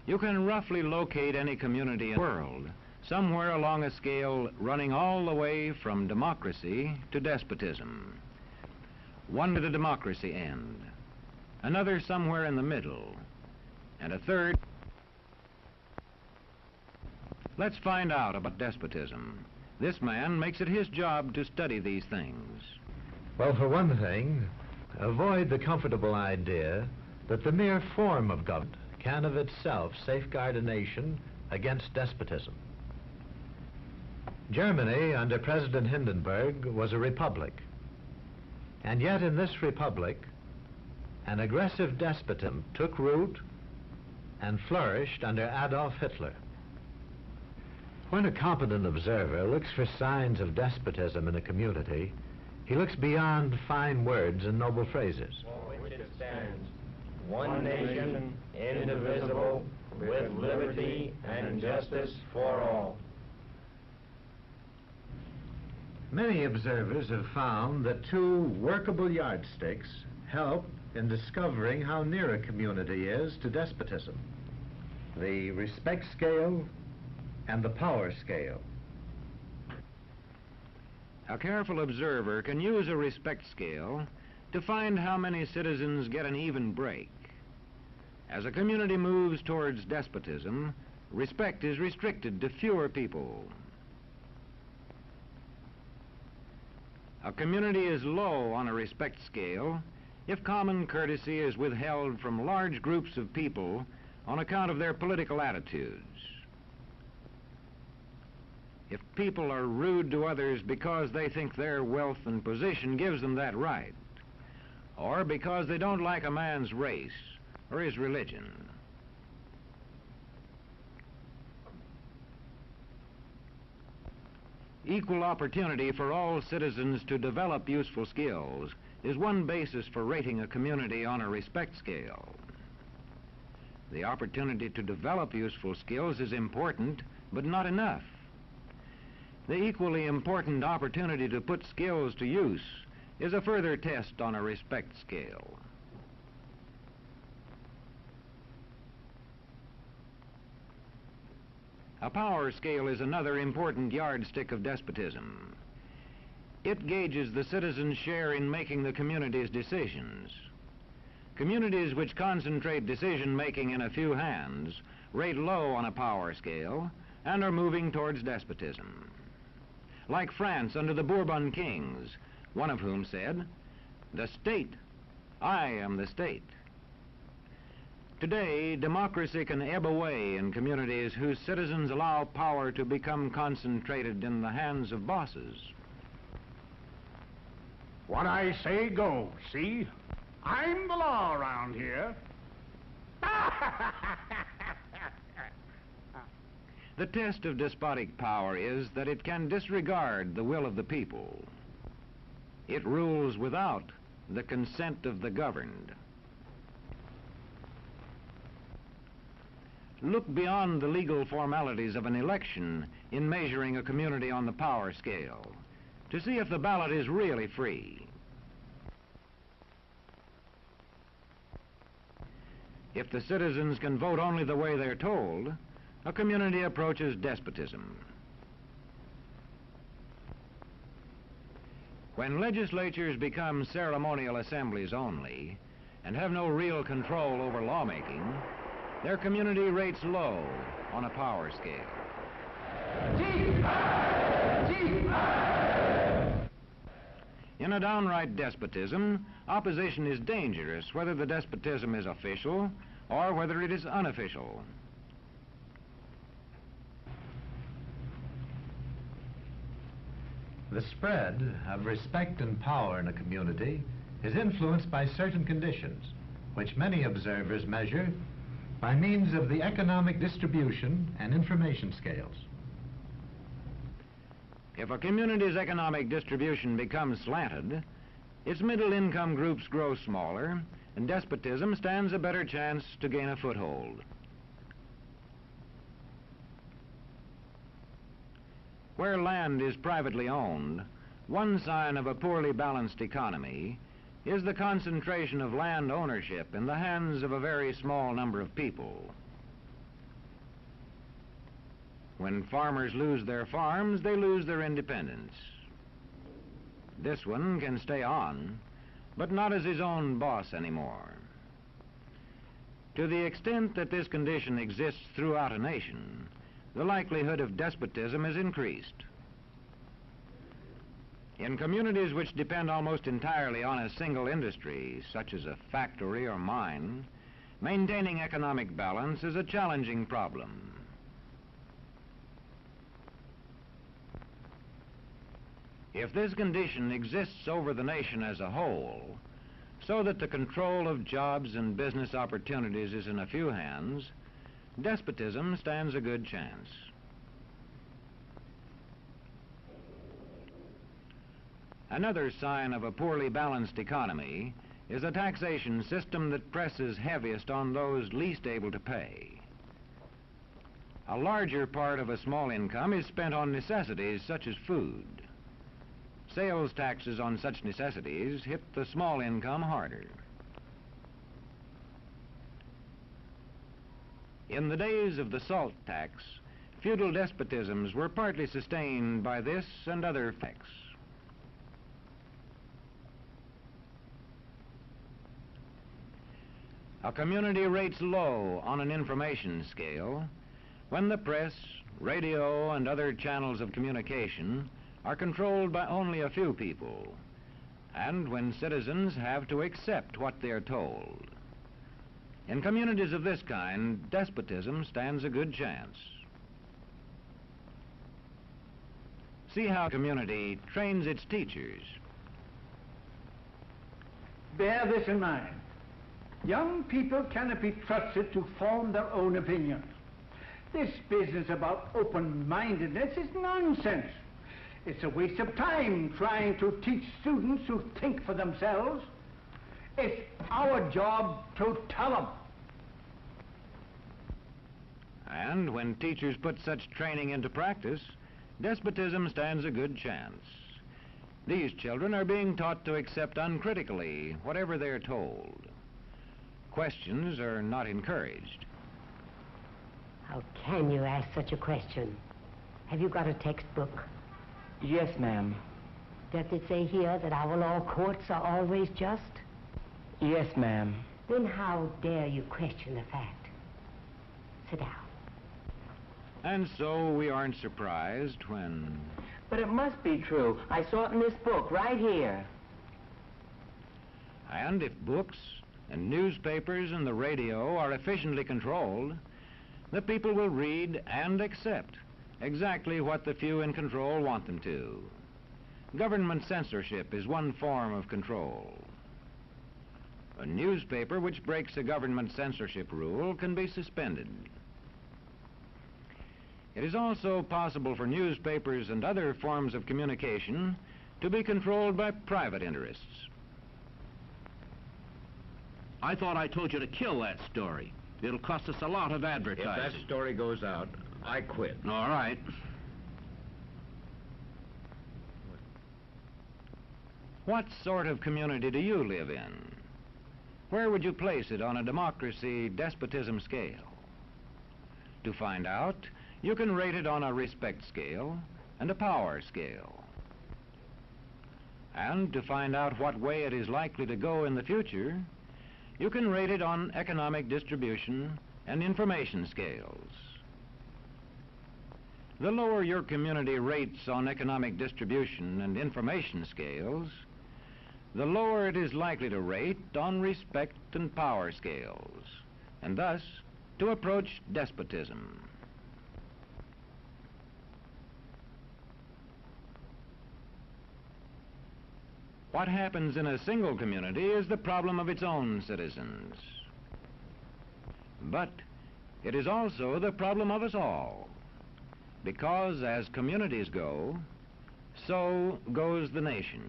You can roughly locate any community in the world, somewhere along a scale running all the way from democracy to despotism. One to the democracy end, another somewhere in the middle, and a third. Let's find out about despotism. This man makes it his job to study these things. Well, for one thing, avoid the comfortable idea that the mere form of government can of itself safeguard a nation against despotism. Germany, under President Hindenburg, was a republic. And yet in this republic, an aggressive despotism took root and flourished under Adolf Hitler. When a competent observer looks for signs of despotism in a community, he looks beyond fine words and noble phrases. For which it stands, one nation, indivisible, with liberty and justice for all. Many observers have found that two workable yardsticks help in discovering how near a community is to despotism: the respect scale and the power scale. A careful observer can use a respect scale to find how many citizens get an even break. As a community moves towards despotism, respect is restricted to fewer people. A community is low on a respect scale if common courtesy is withheld from large groups of people on account of their political attitudes. If people are rude to others because they think their wealth and position gives them that right, or because they don't like a man's race or his religion. Equal opportunity for all citizens to develop useful skills is one basis for rating a community on a respect scale. The opportunity to develop useful skills is important, but not enough. The equally important opportunity to put skills to use is a further test on a respect scale. A power scale is another important yardstick of despotism. It gauges the citizens' share in making the community's decisions. Communities which concentrate decision-making in a few hands rate low on a power scale and are moving towards despotism. Like France under the Bourbon kings, one of whom said, "The state, I am the state." Today, democracy can ebb away in communities whose citizens allow power to become concentrated in the hands of bosses. What I say goes, see? I'm the law around here. The test of despotic power is that it can disregard the will of the people. It rules without the consent of the governed. Look beyond the legal formalities of an election in measuring a community on the power scale to see if the ballot is really free. If the citizens can vote only the way they're told, a community approaches despotism. When legislatures become ceremonial assemblies only and have no real control over lawmaking, their community rates low on a power scale. In a downright despotism, opposition is dangerous, whether the despotism is official or whether it is unofficial. The spread of respect and power in a community is influenced by certain conditions, which many observers measure by means of the economic distribution and information scales. If a community's economic distribution becomes slanted, its middle-income groups grow smaller, and despotism stands a better chance to gain a foothold. Where land is privately owned, one sign of a poorly balanced economy is the concentration of land ownership in the hands of a very small number of people. When farmers lose their farms, they lose their independence. This one can stay on, but not as his own boss anymore. To the extent that this condition exists throughout a nation, the likelihood of despotism is increased. In communities which depend almost entirely on a single industry, such as a factory or mine, maintaining economic balance is a challenging problem. If this condition exists over the nation as a whole, so that the control of jobs and business opportunities is in a few hands, despotism stands a good chance. Another sign of a poorly balanced economy is a taxation system that presses heaviest on those least able to pay. A larger part of a small income is spent on necessities such as food. Sales taxes on such necessities hit the small income harder. In the days of the salt tax, feudal despotisms were partly sustained by this and other effects. A community rates low on an information scale when the press, radio, and other channels of communication are controlled by only a few people, and when citizens have to accept what they're told. In communities of this kind, despotism stands a good chance. See how a community trains its teachers. Bear this in mind. Young people cannot be trusted to form their own opinions. This business about open-mindedness is nonsense. It's a waste of time trying to teach students to think for themselves. It's our job to tell them. And when teachers put such training into practice, despotism stands a good chance. These children are being taught to accept uncritically whatever they're told. Questions are not encouraged. How can you ask such a question? Have you got a textbook? Yes, ma'am. Does it say here that our law courts are always just? Yes, ma'am. Then how dare you question the fact? Sit down. And so we aren't surprised when... But it must be true. I saw it in this book right here. And if books and newspapers and the radio are efficiently controlled, the people will read and accept exactly what the few in control want them to. Government censorship is one form of control. A newspaper which breaks a government censorship rule can be suspended. It is also possible for newspapers and other forms of communication to be controlled by private interests. I thought I told you to kill that story. It'll cost us a lot of advertising. If that story goes out, I quit. All right. What sort of community do you live in? Where would you place it on a democracy-despotism scale? To find out, you can rate it on a respect scale and a power scale. And to find out what way it is likely to go in the future, you can rate it on economic distribution and information scales. The lower your community rates on economic distribution and information scales, the lower it is likely to rate on respect and power scales, and thus to approach despotism. What happens in a single community is the problem of its own citizens. But it is also the problem of us all, because as communities go, so goes the nation.